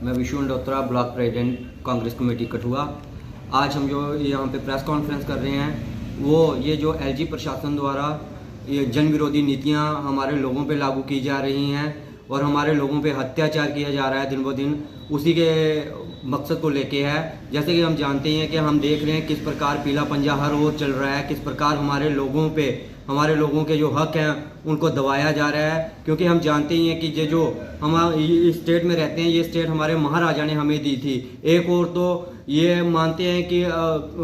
मैं Vishu Dotra, block president, Congress committee Kathua. आज हम जो यहाँ पे प्रेस कॉन्फ्रेंस कर रहे हैं वो ये जो एलजी प्रशासन द्वारा ये जन विरोधी नीतियाँ हमारे लोगों पे लागू की जा रही हैं और हमारे लोगों पे अत्याचार किया जा रहा है दिन ब दिन, उसी के मकसद को लेके है। जैसे कि हम जानते हैं कि हम देख रहे हैं किस प्रकार पीला पंजा हर ओर चल रहा है, किस प्रकार हमारे लोगों के जो हक हैं उनको दबाया जा रहा है। क्योंकि हम जानते ही हैं कि ये जो हम इस स्टेट में रहते हैं, ये स्टेट हमारे महाराजा ने हमें दी थी। एक और तो ये मानते हैं कि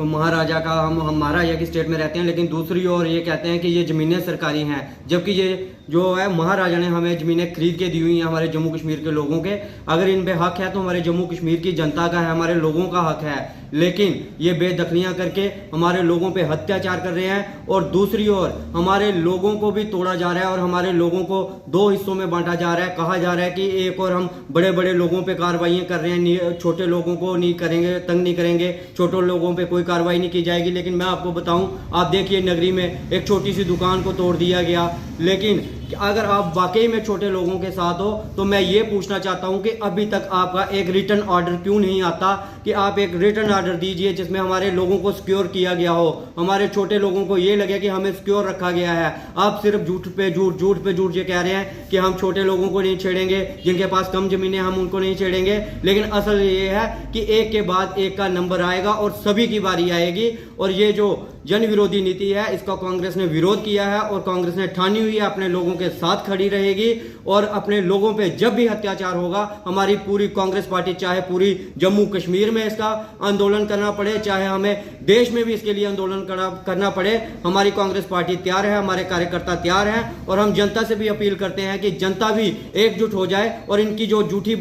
महाराजा का हम महाराजा की स्टेट में रहते हैं, लेकिन दूसरी ओर ये कहते हैं कि ये ज़मीनें सरकारी हैं, जबकि ये जो है महाराजा ने हमें ज़मीनें खरीद के दी हुई हैं हमारे जम्मू कश्मीर के लोगों के। अगर इन पे हक है तो हमारे जम्मू कश्मीर की जनता का है, हमारे लोगों का हक है, लेकिन ये बेदखलियां करके हमारे लोगों पे अत्याचार कर रहे हैं और दूसरी ओर हमारे लोगों को भी तोड़ा जा रहा है और हमारे लोगों को दो हिस्सों में बांटा जा रहा है। कहा जा रहा है कि एक और हम बड़े बड़े लोगों पे कार्रवाइयां कर रहे हैं, छोटे लोगों को नहीं करेंगे, तंग नहीं करेंगे, छोटे लोगों पे कोई कार्रवाई नहीं की जाएगी। लेकिन मैं आपको बताऊं, आप देखिए नगरी में एक छोटी सी दुकान को तोड़ दिया गया। लेकिन अगर आप वाकई में छोटे लोगों के साथ हो तो मैं ये पूछना चाहता हूं कि अभी तक आपका एक रिटर्न ऑर्डर क्यों नहीं आता कि आप एक रिटर्न ऑर्डर दीजिए जिसमें हमारे लोगों को सिक्योर किया गया हो, हमारे छोटे लोगों को ये लगे कि हमें सिक्योर रखा गया है। आप सिर्फ झूठ पे झूठ ये कह रहे हैं कि हम छोटे लोगों को नहीं छेड़ेंगे, जिनके पास कम जमीनें हम उनको नहीं छेड़ेंगे, लेकिन असल ये है कि एक के बाद एक का नंबर आएगा और सभी की बारी आएगी। और ये जो जन विरोधी नीति है इसका कांग्रेस ने विरोध किया है और कांग्रेस ने ठानी हुई है अपने लोगों के साथ खड़ी रहेगी। और अपने लोगों पे जब भी अत्याचार होगा, हमारी पूरी कांग्रेस पार्टी, चाहे पूरी जम्मू कश्मीर में इसका आंदोलन करना पड़े, चाहे हमें देश में भी इसके लिए आंदोलन करना पड़े, हमारी कांग्रेस पार्टी तैयार है, हमारे कार्यकर्ता तैयार हैं। और हम जनता से भी अपील करते हैं कि जनता भी एकजुट हो जाए और इनकी जो झूठी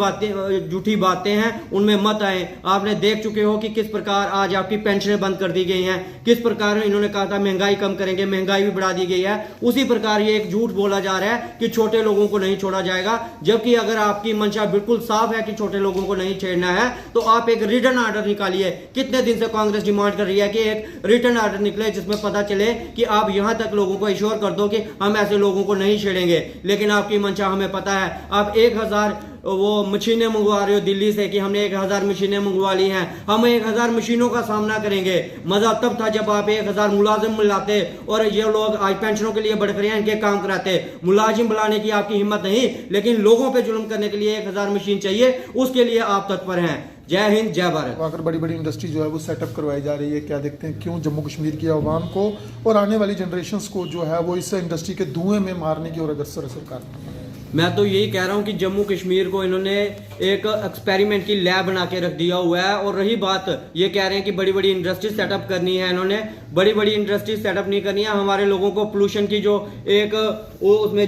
बातें हैं उनमें मत आए। आपने देख चुके हो कि किस प्रकार आज आपकी पेंशनें बंद कर दी गई हैं, किस प्रकार इन्होंने कहा था महंगाई कम करेंगे, महंगाई भी बढ़ा दी गई है। उसी प्रकार ये एक झूठ बोला जा रहा है कि छोटे लोगों को नहीं छोड़ा जाएगा, जबकि अगर आपकी मंशा बिल्कुल साफ है कि छोटे लोगों को नहीं छेड़ना है तो आप एक रिटर्न ऑर्डर निकालिए। कितने दिन से कांग्रेस डिमांड कर रही है कि एक रिटर्न ऑर्डर निकले जिसमें पता चले कि आप यहां तक लोगों को एश्योर कर दो कि हम ऐसे लोगों को नहीं छेड़ेंगे। लेकिन आपकी मंशा हमें पता है, आप 1000 वो मशीनें मंगवा रहे हो दिल्ली से कि हमने 1000 मशीनें मंगवा ली हैं। हम 1000 मशीनों का सामना करेंगे। मजा तब था जब आप 1000 मुलाजिम मिलाते और ये लोग आज पेंशनों के लिए बड़करियां इनके काम कराते। मुलाजिम बुलाने की आपकी हिम्मत नहीं, लेकिन लोगों पे जुल्म करने के लिए 1000 मशीन चाहिए, उसके लिए आप तत्पर हैं। जय हिंद, जय भारत। अगर बड़ी बड़ी इंडस्ट्री जो है वो सेटअप करवाई जा रही है, क्या देखते हैं क्यों जम्मू कश्मीर की आवाम को और आने वाली जनरेशंस को जो है वो इस इंडस्ट्री के धुएं में मारने की ओर अग्रसर सरकार? मैं तो यही कह रहा हूं कि जम्मू कश्मीर को इन्होंने एक एक्सपेरिमेंट की लैब बना के रख दिया हुआ है। और रही बात, ये कह रहे हैं कि बड़ी बड़ी इंडस्ट्री सेटअप करनी है, इन्होंने बड़ी बड़ी इंडस्ट्री सेटअप नहीं करनी है। हमारे लोगों को पोल्यूशन की जो एक वो उसमें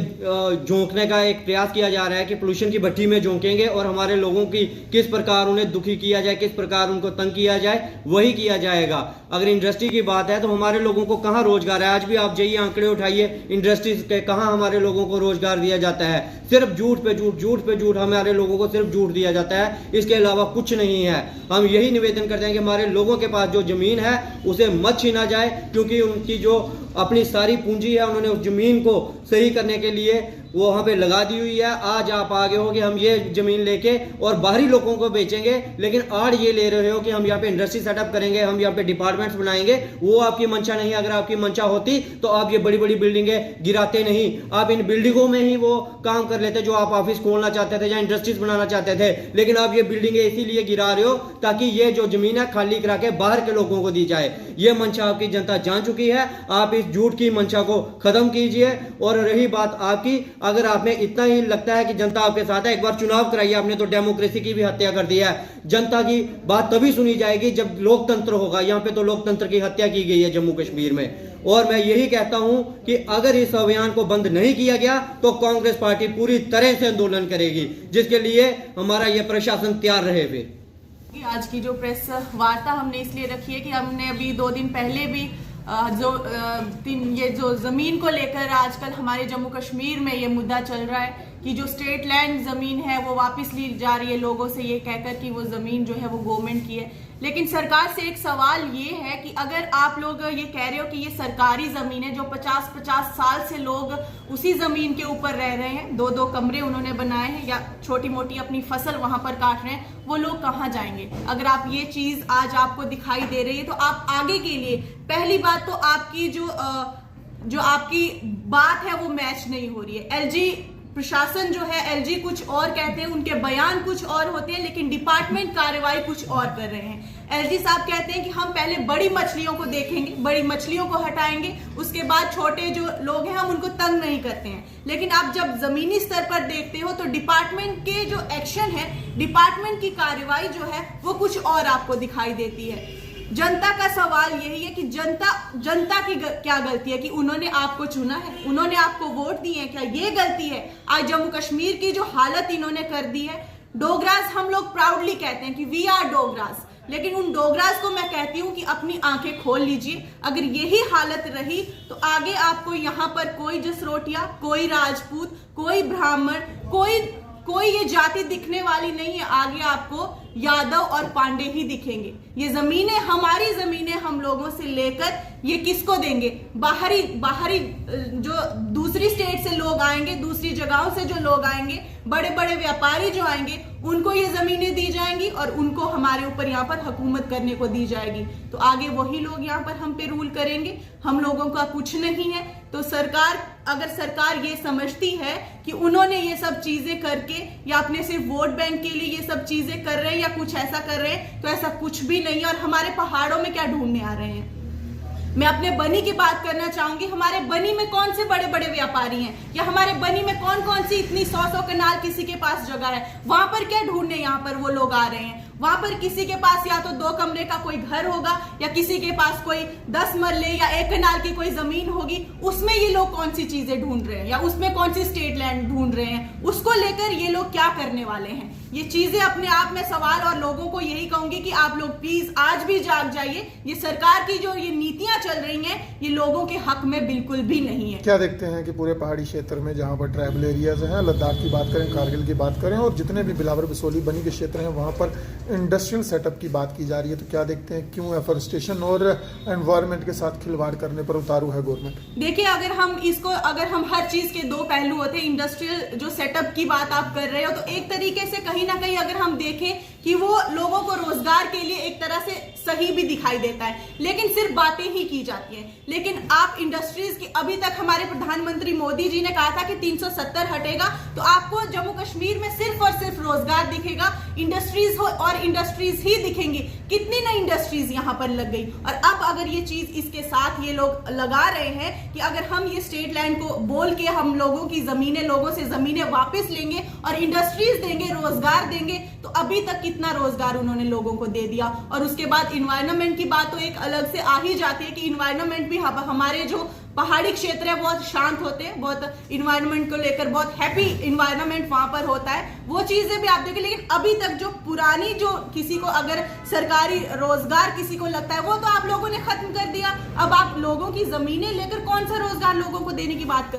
झोंकने का एक प्रयास किया जा रहा है कि पोल्यूशन की भट्टी में झोंकेंगे और हमारे लोगों की किस प्रकार उन्हें दुखी किया जाए, किस प्रकार उनको तंग किया जाए, वही किया जाएगा। अगर इंडस्ट्री की बात है तो हमारे लोगों को कहाँ रोजगार है? आज भी आप जाइए आंकड़े उठाइए इंडस्ट्रीज के, कहाँ हमारे लोगों को रोजगार दिया जाता है? सिर्फ झूठ पे झूठ हमारे लोगों को सिर्फ झूठ दिया जाता है, इसके अलावा कुछ नहीं है। हम यही निवेदन करते हैं कि हमारे लोगों के पास जो जमीन है उसे मत छीना जाए, क्योंकि उनकी जो अपनी सारी पूंजी है उन्होंने उस जमीन को सही करने के लिए वो वहाँ पे लगा दी हुई है। आज आप आगे हो कि हम ये जमीन लेके और बाहरी लोगों को बेचेंगे, लेकिन आड़ ये ले रहे हो कि हम यहाँ पे इंडस्ट्री सेटअप करेंगे, हम यहाँ पे डिपार्टमेंट्स बनाएंगे। वो आपकी मंशा नहीं। अगर आपकी मंशा होती तो आप ये बड़ी बड़ी बिल्डिंगें गिराते नहीं, आप इन बिल्डिंगों में ही वो काम कर लेते जो आप ऑफिस खोलना चाहते थे या इंडस्ट्रीज बनाना चाहते थे। लेकिन आप ये बिल्डिंगें इसीलिए गिरा रहे हो ताकि ये जो जमीन है खाली करा के बाहर के लोगों को दी जाए। ये मंशा आपकी जनता जान चुकी है। आप इस झूठ की मंशा को खत्म कीजिए। और रही बात आपकी, अगर आप में इतना ही लगता है कि जनता आपके साथ है, एक बार चुनाव कराइए। आपने तो डेमोक्रेसी की भी हत्या कर दी है। जनता की बात तभी सुनी जाएगी जब लोकतंत्र होगा। यहाँ पे तो लोकतंत्र की हत्या की गई है जम्मू कश्मीर में। और मैं यही कहता हूं कि अगर इस अभियान को बंद नहीं किया गया तो कांग्रेस पार्टी पूरी तरह से आंदोलन करेगी, जिसके लिए हमारा यह प्रशासन तैयार रहे हुए। आज की जो प्रेस वार्ता हमने इसलिए रखी है कि हमने अभी 2 दिन पहले भी ये जो जमीन को लेकर आजकल हमारे जम्मू कश्मीर में ये मुद्दा चल रहा है कि जो स्टेट लैंड जमीन है वो वापस ली जा रही है लोगों से, ये कहकर कि वो जमीन जो है वो गवर्नमेंट की है। लेकिन सरकार से एक सवाल ये है कि अगर आप लोग ये कह रहे हो कि ये सरकारी जमीन है, जो 50-50 साल से लोग उसी जमीन के ऊपर रह रहे हैं, 2-2 कमरे उन्होंने बनाए हैं या छोटी मोटी अपनी फसल वहां पर काट रहे हैं, वो लोग कहाँ जाएंगे? अगर आप ये चीज आज आपको दिखाई दे रही है तो आप आगे के लिए, पहली बात तो आपकी जो आपकी बात है वो मैच नहीं हो रही है। एलजी प्रशासन जो है, एलजी कुछ और कहते हैं, उनके बयान कुछ और होते हैं, लेकिन डिपार्टमेंट कार्रवाई कुछ और कर रहे हैं। एलजी साहब कहते हैं कि हम पहले बड़ी मछलियों को देखेंगे, बड़ी मछलियों को हटाएंगे, उसके बाद छोटे जो लोग हैं हम उनको तंग नहीं करते हैं। लेकिन आप जब जमीनी स्तर पर देखते हो तो डिपार्टमेंट के जो एक्शन है, डिपार्टमेंट की कार्रवाई जो है वो कुछ और आपको दिखाई देती है। जनता का सवाल यही है कि जनता की क्या गलती है कि उन्होंने आपको चुना है, उन्होंने आपको वोट दिए हैं, क्या ये गलती है? आज जम्मू कश्मीर की जो हालत इन्होंने कर दी है, डोगरास हम लोग प्राउडली कहते हैं कि वी आर डोगरास, लेकिन उन डोगरास को मैं कहती हूं कि अपनी आंखें खोल लीजिए। अगर यही हालत रही तो आगे आपको यहाँ पर कोई जसरोटिया, कोई राजपूत, कोई ब्राह्मण, कोई ये जाति दिखने वाली नहीं है। आगे आपको यादव और पांडे ही दिखेंगे। ये जमीनें हमारी जमीनें हम लोगों से लेकर ये किसको देंगे? बाहरी जो दूसरी स्टेट से लोग आएंगे, दूसरी जगहों से जो लोग आएंगे, बड़े बड़े व्यापारी जो आएंगे, उनको ये जमीनें दी जाएंगी और उनको हमारे ऊपर यहाँ पर हुकूमत करने को दी जाएगी। तो आगे वही लोग यहाँ पर हम पे रूल करेंगे, हम लोगों का कुछ नहीं है। तो अगर सरकार ये समझती है कि उन्होंने ये सब चीजें करके या अपने सिर्फ वोट बैंक के लिए ये सब चीजें कर रहे हैं या कुछ ऐसा कर रहे हैं, तो ऐसा कुछ भी नहीं है। और हमारे पहाड़ों में क्या ढूंढने आ रहे हैं? मैं अपने बनी की बात करना चाहूंगी। हमारे बनी में कौन से बड़े बड़े व्यापारी हैं, या हमारे बनी में कौन कौन सी इतनी 100 कनाल किसी के पास जगह है? वहां पर क्या ढूंढने यहाँ पर वो लोग आ रहे हैं? वहां पर किसी के पास या तो 2 कमरे का कोई घर होगा, या किसी के पास कोई 10 मरले या 1 कनाल की कोई जमीन होगी। उसमें ये लोग कौन सी चीजें ढूंढ रहे हैं, या उसमें कौन सी स्टेट लैंड ढूंढ रहे हैं? उसको लेकर ये लोग क्या करने वाले हैं? ये चीजें अपने आप में सवाल। और लोगों को यही कहूंगी कि आप लोग प्लीज आज भी जाग जाइए। ये सरकार की जो ये नीतियां चल रही हैं, ये लोगों के हक में बिल्कुल भी नहीं है। क्या देखते हैं कि पूरे पहाड़ी क्षेत्र में जहां पर ट्राइबल एरियाज हैं, लद्दाख की बात करें, कारगिल की बात करें, और जितने भी बिलावर बिसोली बनी के क्षेत्र हैं, वहां पर इंडस्ट्रियल सेटअप की बात की जा रही है, तो क्या देखते हैं क्यों एफॉरेस्टेशन और एनवायरनमेंट के साथ खिलवाड़ करने पर उतारू है गवर्नमेंट? देखिए, अगर हम हर चीज के 2 पहलू होते हैं। इंडस्ट्रियल जो सेटअप की बात आप कर रहे हो, तो एक तरीके से कहीं ना कहीं अगर हम देखें कि वो लोगों को रोजगार के लिए एक तरह से सही भी दिखाई देता है, लेकिन सिर्फ बातें ही की जाती हैं। लेकिन आप इंडस्ट्रीज की, अभी तक हमारे प्रधानमंत्री मोदी जी ने कहा था कि 370 हटेगा तो आपको जम्मू कश्मीर में सिर्फ और सिर्फ रोजगार दिखेगा, इंडस्ट्रीज हो और इंडस्ट्रीज ही दिखेंगी। कितनी नई इंडस्ट्रीज यहाँ पर लग गई। और अब अगर ये चीज इसके साथ ये लोग लगा रहे हैं कि अगर हम ये स्टेट लैंड को बोल के हम लोगों की जमीनें, लोगों से जमीनें वापस लेंगे और इंडस्ट्रीज देंगे, रोजगार देंगे, तो अभी तक कितना रोजगार उन्होंने लोगों को दे दिया। और उसके बाद इन्वायरमेंट की बात तो एक अलग से आ ही जाती है कि इन्वायरमेंट भी हमारे जो पहाड़ी क्षेत्र है बहुत शांत होते हैं, बहुत इन्वायरमेंट को लेकर बहुत हैप्पी इन्वायरमेंट वहां पर होता है। वो चीजें भी आप देखिए। लेकिन अभी तक जो पुरानी, जो किसी को अगर सरकारी रोजगार किसी को लगता है, वो तो आप लोगों ने खत्म कर दिया। अब आप लोगों की जमीनें लेकर कौन सा रोजगार लोगों को देने की बात कर